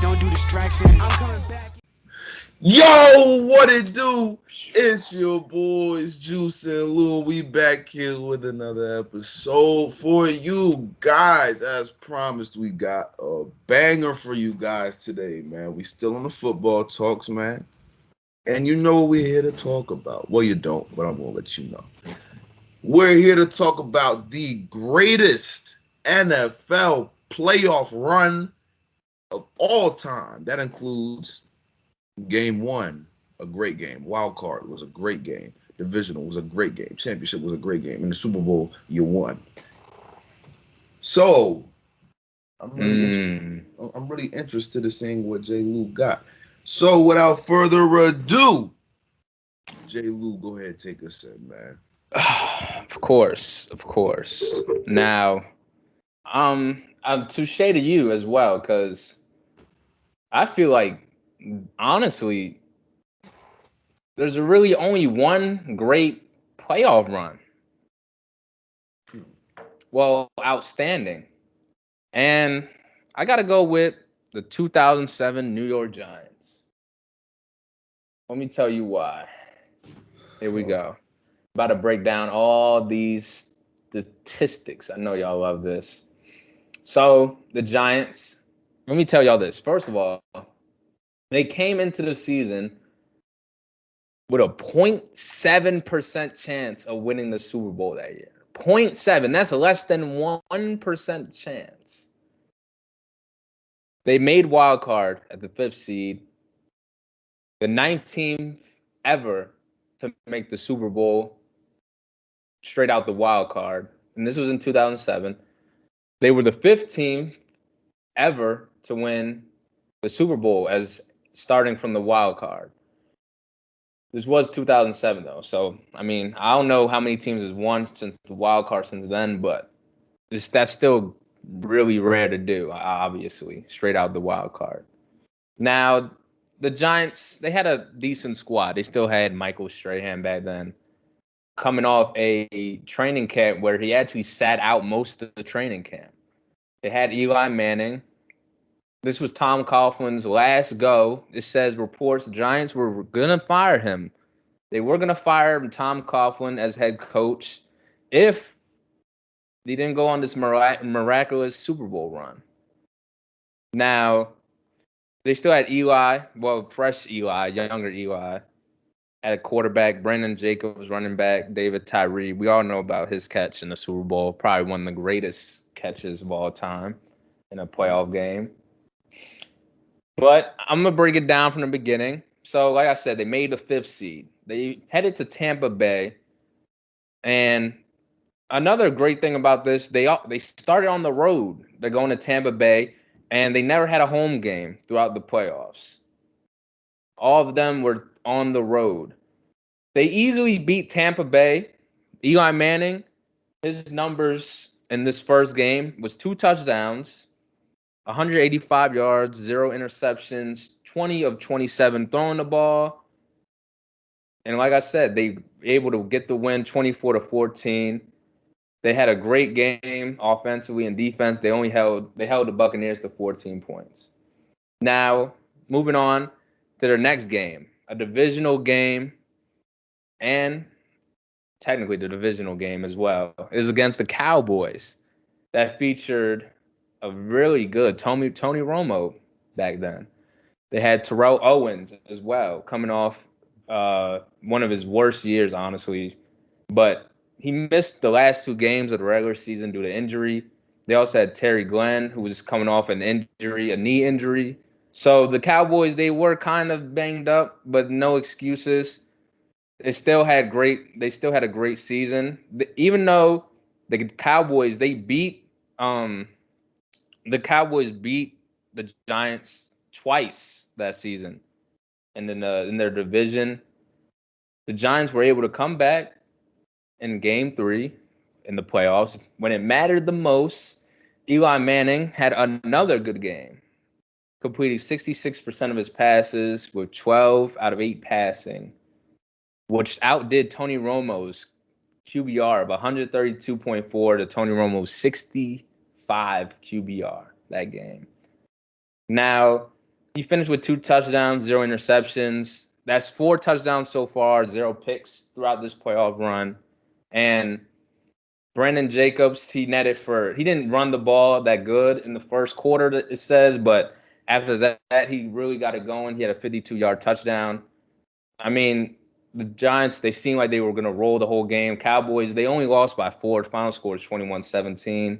Don't do distraction. I'm coming back. Yo, what it do? It's your boys Juice and Lou. We back here with another episode for you guys. As promised, we got a banger for you guys today, man. We still on the football talks, man. And you know what we're here to talk about. Well, you don't, but I'm gonna let you know. We're here to talk about the greatest NFL playoff run of all time. That includes Game 1, a great game. Wild card was a great game. Divisional was a great game. Championship was a great game. And the Super Bowl, you won. So I'm really interested. I'm really interested in seeing what J. Lou got. So without further ado, J. Lou, go ahead, take us in, man. Of course. Now, I'm touche to you as well, because I feel like, honestly, there's really only one great playoff run. Well, outstanding. And I got to go with the 2007 New York Giants. Let me tell you why. Here we go. About to break down all these statistics. I know y'all love this. So the Giants, let me tell y'all this. First of all, they came into the season with a 0.7% chance of winning the Super Bowl that year. 0.7. That's less than 1% chance. They made wild card at the 5th seed. The 9th team ever to make the Super Bowl straight out the wild card. And this was in 2007. They were the 5th team ever to win the Super Bowl as starting from the wild card. This was 2007 though, so I mean, I don't know how many teams has won since the wild card since then, but that's still really rare to do. Obviously, straight out the wild card. Now, the Giants, they had a decent squad. They still had Michael Strahan back then, coming off a training camp where he actually sat out most of the training camp. They had Eli Manning. This was Tom Coughlin's last go. It says reports the Giants were going to fire him. They were going to fire Tom Coughlin as head coach if they didn't go on this miraculous Super Bowl run. Now, they still had Eli, well, fresh Eli, younger Eli, at quarterback. Brandon Jacobs running back. David Tyree. We all know about his catch in the Super Bowl. Probably one of the greatest catches of all time in a playoff game. But I'm going to break it down from the beginning. So, like I said, they made the 5th seed. They headed to Tampa Bay. And another great thing about this, they started on the road. They're going to Tampa Bay, and they never had a home game throughout the playoffs. All of them were on the road. They easily beat Tampa Bay. Eli Manning, his numbers in this first game was 2 touchdowns, 185 yards, 0 interceptions, 20 of 27 throwing the ball. And like I said, they were able to get the win 24-14. They had a great game offensively and defense. They held the Buccaneers to 14 points. Now, moving on to their next game, a divisional game, and technically the divisional game as well, is against the Cowboys that featured a really good Tony Romo back then. They had Terrell Owens as well, coming off one of his worst years, honestly. But he missed the last 2 games of the regular season due to injury. They also had Terry Glenn, who was coming off an injury, a knee injury. So the Cowboys, they were kind of banged up, but no excuses. They still had a great season. Even though the Cowboys, the Cowboys beat the Giants twice that season. And then in their division, the Giants were able to come back in Game 3 in the playoffs when it mattered the most. Eli Manning had another good game, completing 66% of his passes with 12 out of 8 passing, which outdid Tony Romo's QBR of 132.4 to Tony Romo's 65 QBR that game. Now, He finished with 2 touchdowns, 0 interceptions. That's 4 touchdowns so far, 0 picks throughout this playoff run. And Brandon Jacobs, he didn't run the ball that good in the first quarter, it says, but after that, he really got it going. He had a 52-yard touchdown. I mean, the Giants, they seemed like they were going to roll the whole game. Cowboys, they only lost by 4. The final score is 21-17.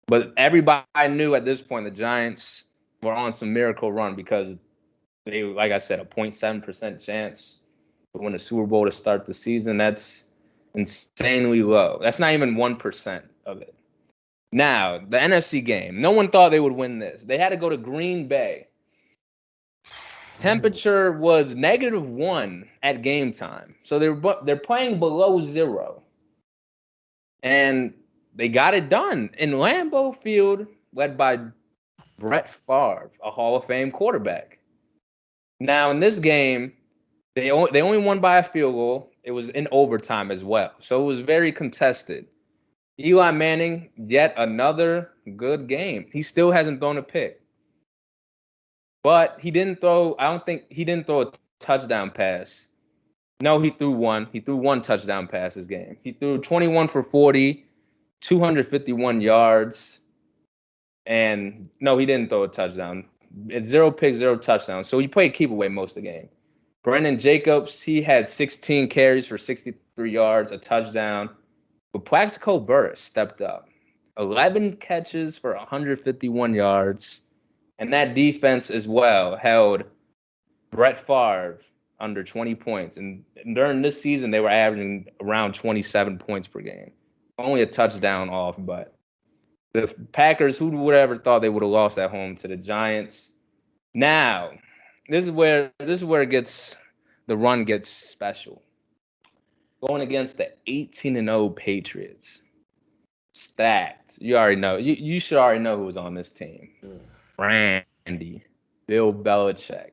But everybody knew at this point the Giants were on some miracle run because they, like I said, a 0.7% chance to win a Super Bowl to start the season. That's insanely low. That's not even 1% of it. Now, the NFC game. No one thought they would win this. They had to go to Green Bay. Temperature was -1 at game time. So they're playing below 0. And they got it done in Lambeau Field, led by Brett Favre, a Hall of Fame quarterback. Now, in this game, they only won by a field goal. It was in overtime as well. So it was very contested. Eli Manning, yet another good game. He still hasn't thrown a pick. But I don't think he didn't throw a touchdown pass. No, he threw one. He threw 1 touchdown pass this game. He threw 21 for 40, 251 yards. And no, he didn't throw a touchdown. It's 0 picks, 0 touchdowns. So he played keep away most of the game. Brandon Jacobs, he had 16 carries for 63 yards, a touchdown. But Plaxico Burress stepped up. 11 catches for 151 yards. And that defense as well held Brett Favre under 20 points. And during this season, they were averaging around 27 points per game. Only a touchdown off, but the Packers, who would ever thought they would have lost at home to the Giants? Now, this is where the run gets special. Going against the 18-0 Patriots. Stacked. You already know. You should already know who was on this team. Randy, Bill Belichick,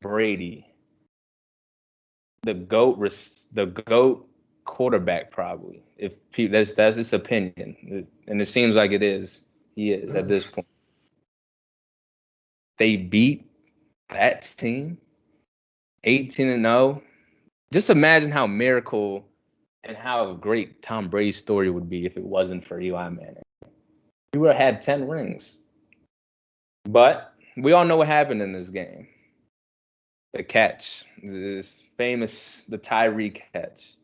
Brady, the GOAT quarterback probably. If that's his opinion, and it seems like it is. He is at this point. They beat that team 18-0. Just imagine how miracle and how great Tom Brady's story would be if it wasn't for Eli Manning. He would have had 10 rings. But we all know what happened in this game. The catch, this famous, the Tyree catch.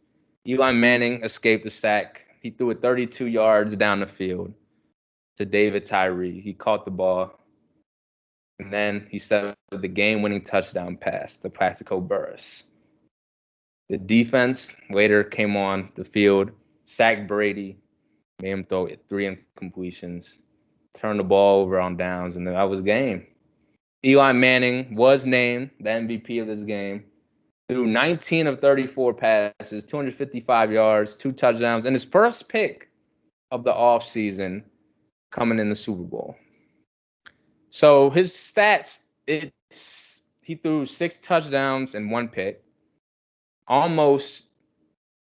Eli Manning escaped the sack. He threw it 32 yards down the field to David Tyree. He caught the ball. And then he set the game-winning touchdown pass to Plaxico Burress. The defense later came on the field, sacked Brady, made him throw 3 incompletions, turned the ball over on downs, and that was game. Eli Manning was named the MVP of this game. Threw 19 of 34 passes, 255 yards, 2 touchdowns, and his first pick of the offseason coming in the Super Bowl. So his stats, he threw 6 touchdowns and 1 pick, almost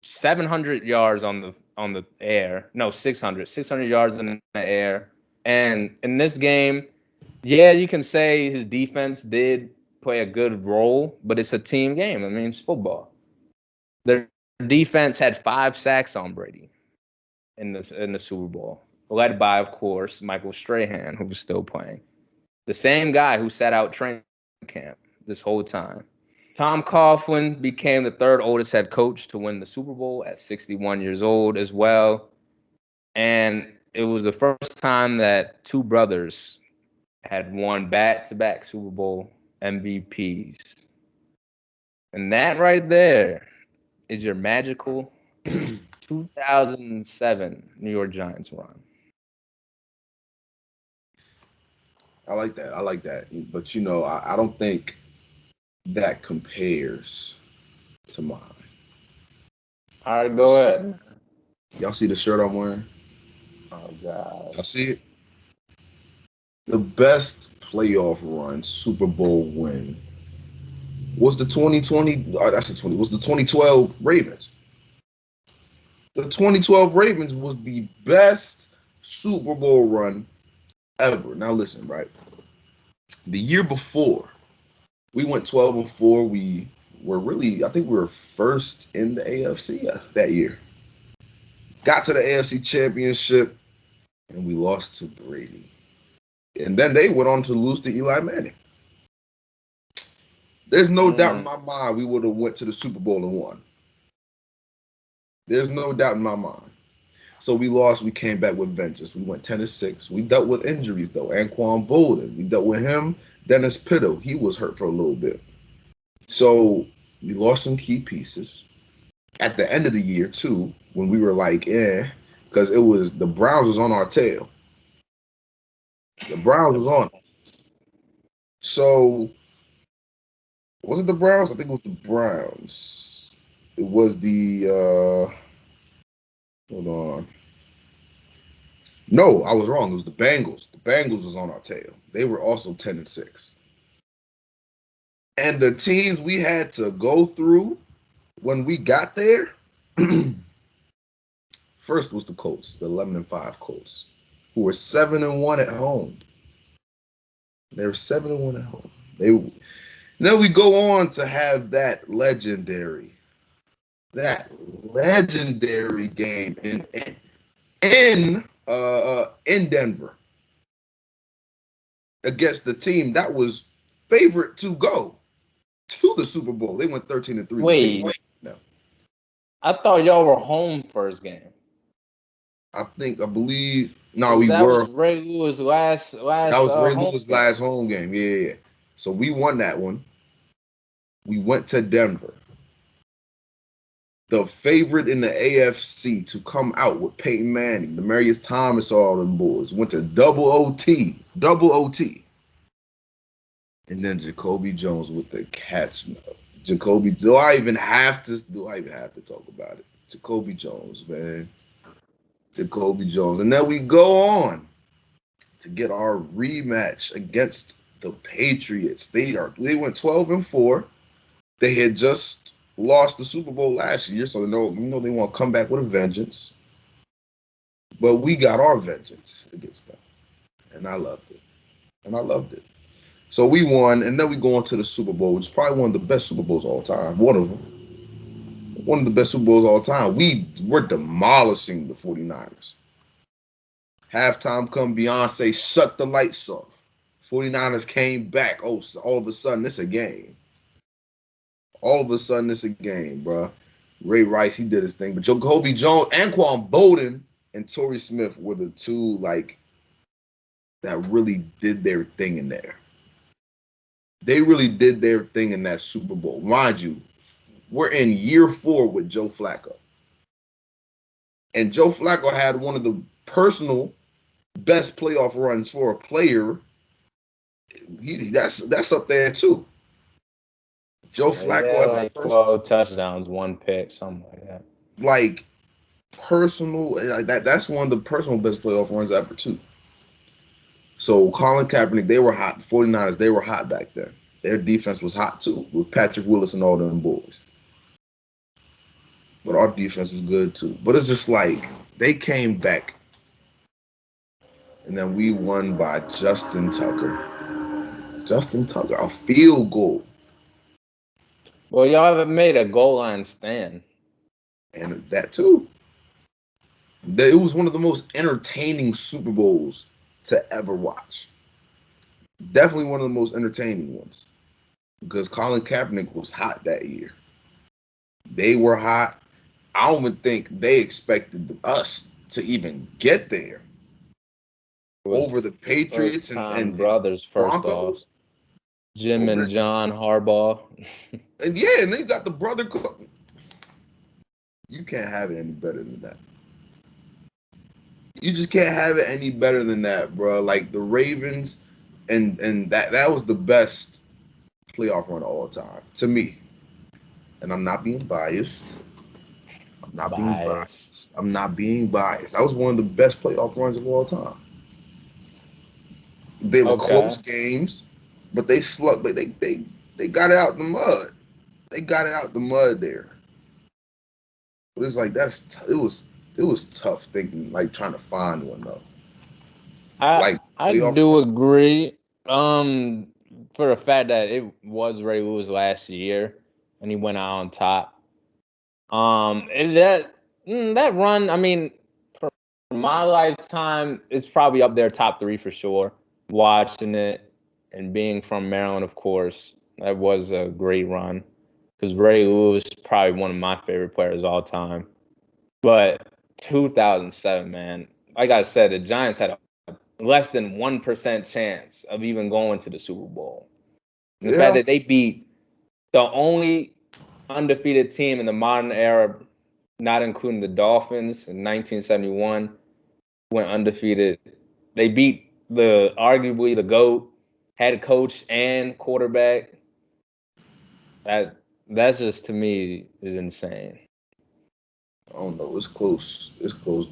700 yards on the air. No, 600 yards in the air. And in this game, yeah, you can say his defense did play a good role, but it's a team game. I mean, it's football. Their defense had 5 sacks on Brady in the Super Bowl, led by, of course, Michael Strahan, who was still playing. The same guy who sat out training camp this whole time. Tom Coughlin became the 3rd oldest head coach to win the Super Bowl at 61 years old as well. And it was the first time that 2 brothers had won back-to-back Super Bowl MVPs. And that right there is your magical 2007 New York Giants run. I like that. But, I don't think that compares to mine. All right, go ahead. Y'all see the shirt I'm wearing? Oh, God. Y'all see it? The best playoff run, Super Bowl win, was the 2012 Ravens. The 2012 Ravens was the best Super Bowl run ever. Now listen, right? The year before, we went 12-4. We were really, I think we were first in the AFC that year. Got to the AFC Championship, and we lost to Brady. And then they went on to lose to Eli Manning. There's no doubt in my mind we would have went to the Super Bowl and won. There's no doubt in my mind. So we lost. We came back with vengeance. We went 10-6. We dealt with injuries though. Anquan Bolden. We dealt with him. Dennis Pitto. He was hurt for a little bit. So we lost some key pieces. At the end of the year too, when we were like, because it was the Browns was on our tail. The Browns was on. So was it the Browns? I think it was the Browns. It was the hold on. No, I was wrong. It was the Bengals. The Bengals was on our tail. They were also 10-6. And the teams we had to go through when we got there, first was the Colts, the 11-5 Colts, who were 7-1 at home. They were 7-1 at home. Then we go on to have that legendary game in Denver against the team that was favorite to go to the Super Bowl. They went 13-3. Wait, no. I thought y'all were home first game. I believe. No, we that were. Was Ray Lewis last. That was Ray Lewis' game. last home game. Yeah. So we won that one. We went to Denver. The favorite in the AFC to come out with Peyton Manning, Demaryius Thomas, all them boys. Went to double OT. And then Jacoby Jones with the catch. Jacoby, do I even have to talk about it? Jacoby Jones, man. Jacoby Jones. And then we go on to get our rematch against the Patriots. They went 12-4. They had just lost the Super Bowl last year, so they want to come back with a vengeance. But we got our vengeance against them. And I loved it. So we won, and then we go on to the Super Bowl, which is probably one of the best Super Bowls of all time. One of them. One of the best Super Bowls of all time. We're demolishing the 49ers. Halftime come, Beyonce shut the lights off. 49ers came back. Oh, so all of a sudden, it's a game. All of a sudden, it's a game, bro. Ray Rice, he did his thing. But Jacoby Jones, Anquan Bolden, and Torrey Smith were the two, that really did their thing in there. They really did their thing in that Super Bowl. Mind you, we're in year 4 with Joe Flacco. And Joe Flacco had one of the personal best playoff runs for a player. That's up there too. Joe Flacco has like 12 touchdowns, 1 pick, something like that. Like personal, that's one of the personal best playoff runs ever too. So Colin Kaepernick, they were hot. The 49ers, they were hot back then. Their defense was hot too, with Patrick Willis and all them boys. But our defense was good too. But it's just like they came back. And then we won by Justin Tucker. A field goal. Well, y'all haven't made a goal line stand. And that too. It was one of the most entertaining Super Bowls to ever watch. Definitely one of the most entertaining ones. Because Colin Kaepernick was hot that year. They were hot. I don't even think they expected us to even get there. Over the Patriots and brothers, first Broncos. off. Jim and John Harbaugh. And yeah, and then you got the brother. You can't have it any better than that. You just can't have it any better than that, bro. Like the Ravens, and that was the best playoff run of all time to me. And I'm not being biased. I'm not being biased. That was one of the best playoff runs of all time. They were close games, but they slugged. But they got it out the mud. They got it out the mud there. But it's like it was tough thinking, like trying to find one though. I do agree. For the fact that it was Ray Lewis last year and he went out on top. And that run, I mean, for my lifetime, it's probably up there top 3 for sure. Watching it and being from Maryland, of course, that was a great run because Ray Lewis is probably one of my favorite players all time. But 2007, man, like I said, the Giants had a less than 1% chance of even going to the Super Bowl. The fact that they beat the only undefeated team in the modern era, not including the Dolphins in 1971, went undefeated. They beat arguably the GOAT, head coach and quarterback. That's just, to me, is insane. I don't know. It's close. It's close.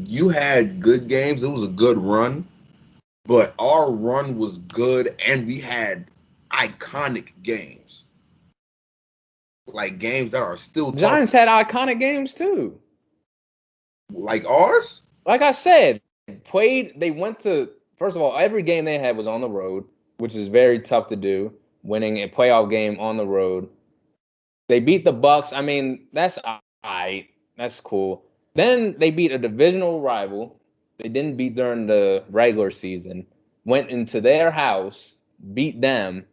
You had good games. It was a good run, but our run was good, and we had iconic games, like games that are still Giants had iconic games too. Like ours? Like I said, they went to, first of all, every game they had was on the road, which is very tough to do, winning a playoff game on the road. They beat the Bucks. I mean, that's all right. That's cool. Then they beat a divisional rival. They didn't beat during the regular season. Went into their house, beat them.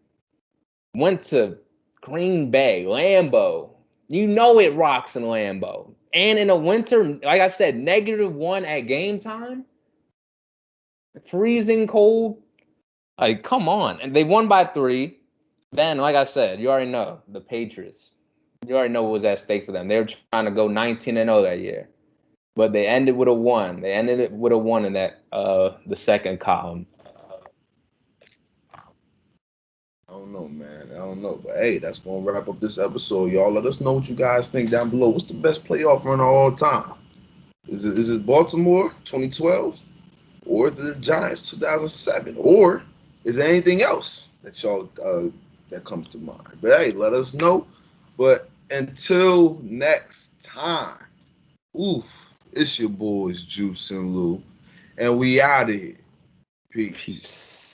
Went to Green Bay, Lambeau. You know it rocks in Lambeau. And in the winter, like I said, -1 at game time. Freezing cold. Like, come on. And they won by 3. Then, like I said, you already know the Patriots. You already know what was at stake for them. They were trying to go 19-0 that year. But they ended with a 1. They ended it with a 1 in that the second column. I don't know, man. I don't know. But hey, that's gonna wrap up this episode, y'all. Let us know what you guys think down below. What's the best playoff run of all time? Is it Baltimore 2012? Or the Giants 2007? Or is there anything else that y'all that comes to mind? But hey, let us know. But until next time, it's your boys Juice and Lou, and we out of here. Peace.